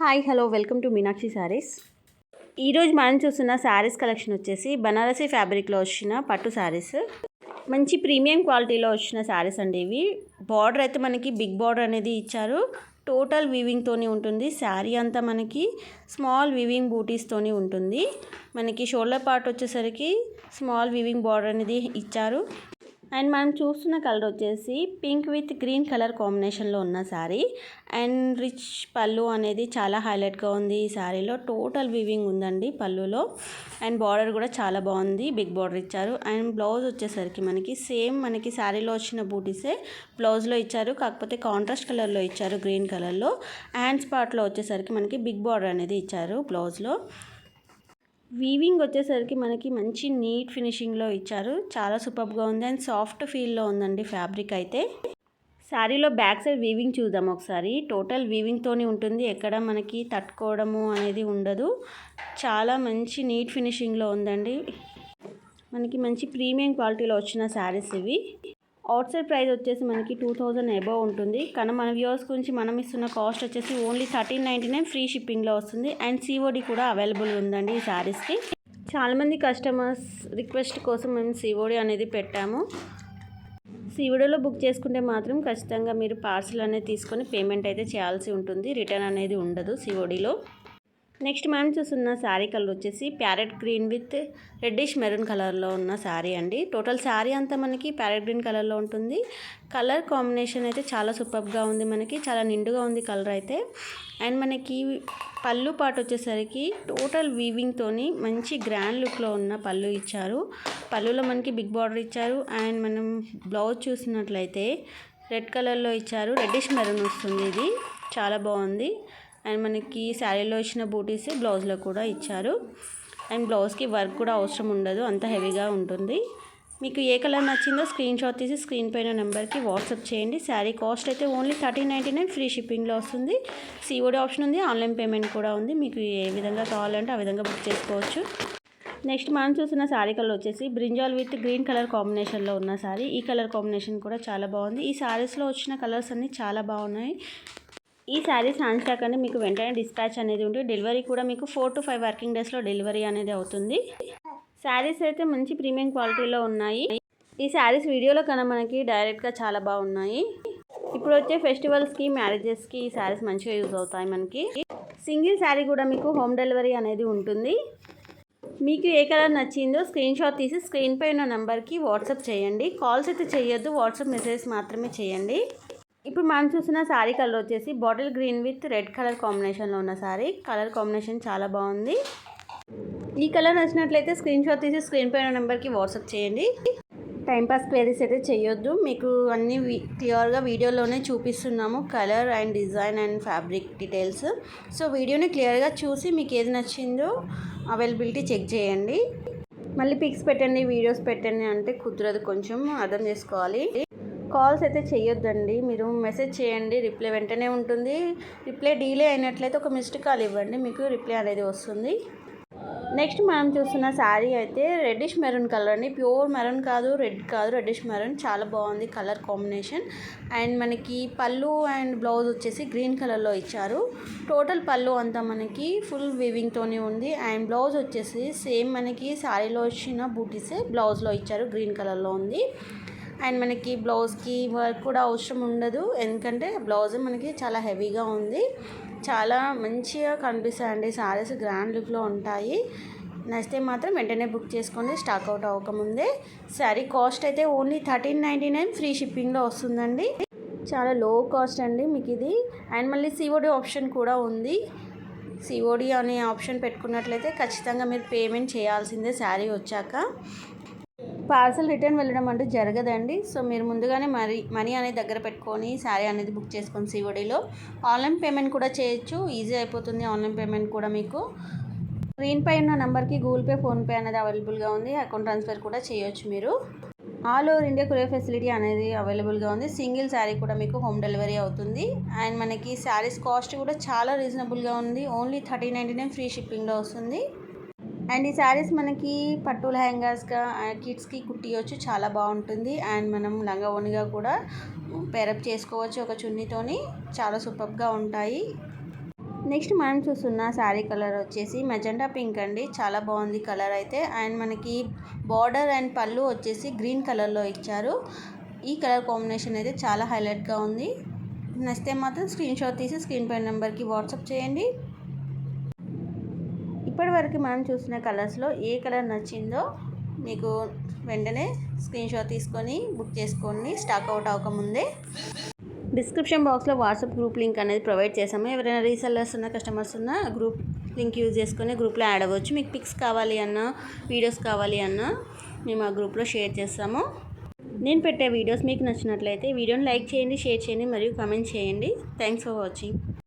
Hi hello welcome to Meenakshi saris. ఈరోజు మనం చూస్తున్న శారీస్ కలెక్షన్ వచ్చేసి బనారసీ ఫ్యాబ్రిక్లో వచ్చిన పట్టు శారీస్. మంచి ప్రీమియం క్వాలిటీలో వచ్చిన శారీస్ అండి ఇవి. బార్డర్ అయితే మనకి బిగ్ బార్డర్ అనేది ఇచ్చారు. టోటల్ వీవింగ్తోని ఉంటుంది. శారీ అంతా మనకి స్మాల్ వీవింగ్ బూటీస్తోని ఉంటుంది. మనకి షోల్డర్ పార్ట్ వచ్చేసరికి స్మాల్ వీవింగ్ బార్డర్ అనేది ఇచ్చారు. అండ్ మనం చూస్తున్న కలర్ వచ్చేసి పింక్ విత్ గ్రీన్ కలర్ కాంబినేషన్లో ఉన్న శారీ. అండ్ రిచ్ పళ్ళు అనేది చాలా హైలైట్గా ఉంది. ఈ శారీలో టోటల్ వీవింగ్ ఉందండి పళ్ళులో. అండ్ బార్డర్ కూడా చాలా బాగుంది, బిగ్ బార్డర్ ఇచ్చారు. అండ్ బ్లౌజ్ వచ్చేసరికి మనకి సేమ్ మనకి శారీలో వచ్చిన బూటీసే బ్లౌజ్లో ఇచ్చారు, కాకపోతే కాంట్రాస్ట్ కలర్లో ఇచ్చారు, గ్రీన్ కలర్లో. హ్యాండ్స్ పార్ట్లో వచ్చేసరికి మనకి బిగ్ బార్డర్ అనేది ఇచ్చారు బ్లౌజ్లో. వీవింగ్ వచ్చేసరికి మనకి మంచి నీట్ ఫినిషింగ్లో ఇచ్చారు, చాలా సూపర్గా ఉంది. అండ్ సాఫ్ట్ ఫీల్లో ఉందండి ఫ్యాబ్రిక్ అయితే. శారీలో బ్యాక్ సైడ్ వీవింగ్ చూద్దాం ఒకసారి. టోటల్ వీవింగ్తోనే ఉంటుంది, ఎక్కడ మనకి తట్టుకోవడము అనేది ఉండదు. చాలా మంచి నీట్ ఫినిషింగ్లో ఉందండి. మనకి మంచి ప్రీమియం క్వాలిటీలో వచ్చిన శారీస్ ఇవి. అవుట్ సైడ్ ప్రైస్ వచ్చేసి మనకి 2000 అబవ్ ఉంటుంది, కానీ మన వ్యూవర్స్ గురించి మనం ఇస్తున్న కాస్ట్ వచ్చేసి ఓన్లీ 1399 ఫ్రీ షిప్పింగ్లో వస్తుంది. అండ్ సిఓడి కూడా అవైలబుల్ ఉందండి ఈ శారీస్కి. చాలామంది కస్టమర్స్ రిక్వెస్ట్ కోసం మేము సిఓడి అనేది పెట్టాము. సిఓడిలో బుక్ చేసుకుంటే మాత్రం ఖచ్చితంగా మీరు పార్సిల్ అనేది తీసుకొని పేమెంట్ అయితే చేయాల్సి ఉంటుంది, రిటర్న్ అనేది ఉండదు సిఓడిలో. నెక్స్ట్ మనం చూస్తున్న శారీ కలర్ వచ్చేసి parrot green with reddish maroon కలర్లో ఉన్న శారీ అండి. టోటల్ శారీ అంతా మనకి ప్యారెట్ గ్రీన్ కలర్లో ఉంటుంది. కలర్ కాంబినేషన్ అయితే చాలా సూపర్గా ఉంది, మనకి చాలా నిండుగా ఉంది కలర్ అయితే. అండ్ మనకి పళ్ళు పాటు వచ్చేసరికి టోటల్ వీవింగ్తోని మంచి గ్రాండ్ లుక్లో ఉన్న పళ్ళు ఇచ్చారు. పళ్ళులో మనకి బిగ్ బార్డర్ ఇచ్చారు. అండ్ మనం బ్లౌజ్ చూసినట్లయితే రెడ్ కలర్లో ఇచ్చారు, రెడ్డిష్ మెరూన్ వస్తుంది, ఇది చాలా బాగుంది. అండ్ మనకి శారీలో ఇచ్చిన బూటీస్ బ్లౌజ్లో కూడా ఇచ్చారు. అండ్ బ్లౌజ్కి వర్క్ కూడా అవసరం ఉండదు, అంత హెవీగా ఉంటుంది. మీకు ఏ కలర్ నచ్చిందో స్క్రీన్ షాట్ తీసి స్క్రీన్ పైన నెంబర్కి వాట్సాప్ చేయండి. శారీ కాస్ట్ అయితే ఓన్లీ 1399 ఫ్రీ షిప్పింగ్లో వస్తుంది. సిఓడి ఆప్షన్ ఉంది, ఆన్లైన్ పేమెంట్ కూడా ఉంది. మీకు ఏ విధంగా కావాలంటే ఆ విధంగా బుక్ చేసుకోవచ్చు. నెక్స్ట్ మనం చూస్తున్న శారీ కలర్ వచ్చేసి బ్రింజాల్ విత్ గ్రీన్ కలర్ కాంబినేషన్లో ఉన్న శారీ. ఈ కలర్ కాంబినేషన్ కూడా చాలా బాగుంది. ఈ శారీస్లో వచ్చిన కలర్స్ అన్నీ చాలా బాగున్నాయి. ఈ శారీస్ హ్యాండ్ స్టాక్ అంటే మీకు వెంటనే డిస్పాచ్ అనేది ఉంటుంది. డెలివరీ కూడా మీకు 4 to 5 వర్కింగ్ డేస్లో డెలివరీ అనేది అవుతుంది. శారీస్ అయితే మంచి ప్రీమియం క్వాలిటీలో ఉన్నాయి. ఈ శారీస్ వీడియోలో కన్నా మనకి డైరెక్ట్గా చాలా బాగున్నాయి. ఇప్పుడు వచ్చే ఫెస్టివల్స్కి, మ్యారేజెస్కి ఈ శారీస్ మంచిగా యూజ్ అవుతాయి మనకి. సింగిల్ శారీ కూడా మీకు హోమ్ డెలివరీ అనేది ఉంటుంది. మీకు ఏ కలర్ నచ్చిందో స్క్రీన్ షాట్ తీసి స్క్రీన్ పై ఉన్న నెంబర్కి వాట్సాప్ చేయండి. కాల్స్ అయితే చేయొద్దు, వాట్సాప్ మెసేజ్ మాత్రమే చేయండి. ఇప్పుడు మనం చూసిన శారీ కలర్ వచ్చేసి bottle green with red colour కాంబినేషన్లో ఉన్న శారీ. కలర్ కాంబినేషన్ చాలా బాగుంది. ఈ కలర్ నచ్చినట్లయితే స్క్రీన్ షాట్ తీసి స్క్రీన్ పైన నెంబర్కి వాట్సాప్ చేయండి. టైంపాస్ క్వైరీస్ అయితే చేయొద్దు, మీకు అన్నీ క్లియర్గా వీడియోలోనే చూపిస్తున్నాము, colour and design and fabric details. So వీడియోని క్లియర్గా చూసి మీకు ఏది నచ్చిందో అవైలబిలిటీ చెక్ చేయండి. మళ్ళీ పిక్స్ పెట్టండి, వీడియోస్ పెట్టండి అంటే కుదరదు, కొంచెం అర్థం చేసుకోవాలి. కాల్స్ అయితే చేయొద్దండి, మీరు మెసేజ్ చేయండి, రిప్లై వెంటనే ఉంటుంది. రిప్లై డిలే అయినట్లయితే ఒక మిస్డ్ కాల్ ఇవ్వండి, మీకు రిప్లై అనేది వస్తుంది. నెక్స్ట్ మనం చూస్తున్న శారీ అయితే రెడ్డిష్ మెరూన్ కలర్ అండి. ప్యూర్ మెరూన్ కాదు, రెడ్ కాదు, రెడ్డిష్ మెరూన్, చాలా బాగుంది కలర్ కాంబినేషన్. అండ్ మనకి పళ్ళు అండ్ బ్లౌజ్ వచ్చేసి గ్రీన్ కలర్లో ఇచ్చారు. టోటల్ పళ్ళు అంతా మనకి ఫుల్ వీవింగ్తోనే ఉంది. అండ్ బ్లౌజ్ వచ్చేసి సేమ్ మనకి శారీలో వచ్చిన బూటీసే బ్లౌజ్లో ఇచ్చారు, గ్రీన్ కలర్లో ఉంది. అండ్ మనకి బ్లౌజ్కి వర్క్ కూడా అవసరం ఉండదు, ఎందుకంటే బ్లౌజ్ మనకి చాలా హెవీగా ఉంది. చాలా మంచిగా కనిపిస్తాయండి శారీస్, గ్రాండ్ లుక్లో ఉంటాయి. నచ్చితే మాత్రం వెంటనే బుక్ చేసుకోండి, స్టాక్ అవుట్ అవ్వకముందే. శారీ కాస్ట్ అయితే ఓన్లీ 1399 ఫ్రీ షిప్పింగ్లో వస్తుందండి. చాలా లో కాస్ట్ అండి మీకు ఇది. అండ్ మళ్ళీ సిఓడి ఆప్షన్ కూడా ఉంది. సిఓడి అనే ఆప్షన్ పెట్టుకున్నట్లయితే ఖచ్చితంగా మీరు పేమెంట్ చేయాల్సిందే శారీ వచ్చాక. పార్సల్ రిటర్న్ వెళ్ళడం అంటూ జరగదండి. సో మీరు ముందుగానే మనీ అనేది దగ్గర పెట్టుకొని శారీ అనేది బుక్ చేసుకొని సిఓడిలో ఆన్లైన్ పేమెంట్ కూడా చేయొచ్చు, ఈజీ అయిపోతుంది ఆన్లైన్ పేమెంట్ కూడా. మీకు స్క్రీన్ పై ఉన్న నెంబర్కి గూగుల్ పే, ఫోన్పే అనేది అవైలబుల్గా ఉంది, అకౌంట్ ట్రాన్స్ఫర్ కూడా చేయొచ్చు మీరు. All over India courier facility అనేది అవైలబుల్గా ఉంది. సింగిల్ శారీ కూడా మీకు హోమ్ డెలివరీ అవుతుంది. అండ్ మనకి శారీస్ కాస్ట్ కూడా చాలా రీజనబుల్గా ఉంది, ఓన్లీ 1399 ఫ్రీ షిప్పింగ్లో వస్తుంది. అండ్ ఈ శారీస్ మనకి పట్టు లెహంగాస్గా కిడ్స్కి కుట్టియొచ్చు, చాలా బాగుంటుంది. అండ్ మనం లంగా ఓణిగా కూడా పేరప్ చేసుకోవచ్చు ఒక చున్నీతోని, చాలా సూపర్గా ఉంటాయి. నెక్స్ట్ మనం చూస్తున్న శారీ కలర్ వచ్చేసి మెజెంటా పింక్ అండి. చాలా బాగుంది కలర్ అయితే. అండ్ మనకి బార్డర్ అండ్ పళ్ళు వచ్చేసి గ్రీన్ కలర్లో ఇచ్చారు. ఈ కలర్ కాంబినేషన్ అయితే చాలా హైలైట్గా ఉంది. నచ్చితే మాత్రం స్క్రీన్ షాట్ తీసి స్క్రీన్ పై నెంబర్కి వాట్సాప్ చేయండి. ఇప్పటివరకు మనం చూసిన కలర్స్లో ఏ కలర్ నచ్చిందో మీకు వెంటనే స్క్రీన్ షాట్ తీసుకొని బుక్ చేసుకోండి, స్టాక్ అవుట్ అవ్వకముందే. డిస్క్రిప్షన్ బాక్స్లో వాట్సాప్ గ్రూప్ లింక్ అనేది ప్రొవైడ్ చేసాము. ఎవరైనా రీసెల్లర్స్ ఉన్న కస్టమర్స్ ఉన్న గ్రూప్ లింక్ యూజ్ చేసుకొని గ్రూప్లో యాడ్ అవ్వచ్చు. మీకు పిక్స్ కావాలి అన్నా, వీడియోస్ కావాలి అన్నా మేము ఆ గ్రూప్లో షేర్ చేస్తాము. నేను పెట్టే వీడియోస్ మీకు నచ్చినట్లయితే వీడియోని లైక్ చేయండి, షేర్ చేయండి మరియు కామెంట్ చేయండి. Thanks for watching.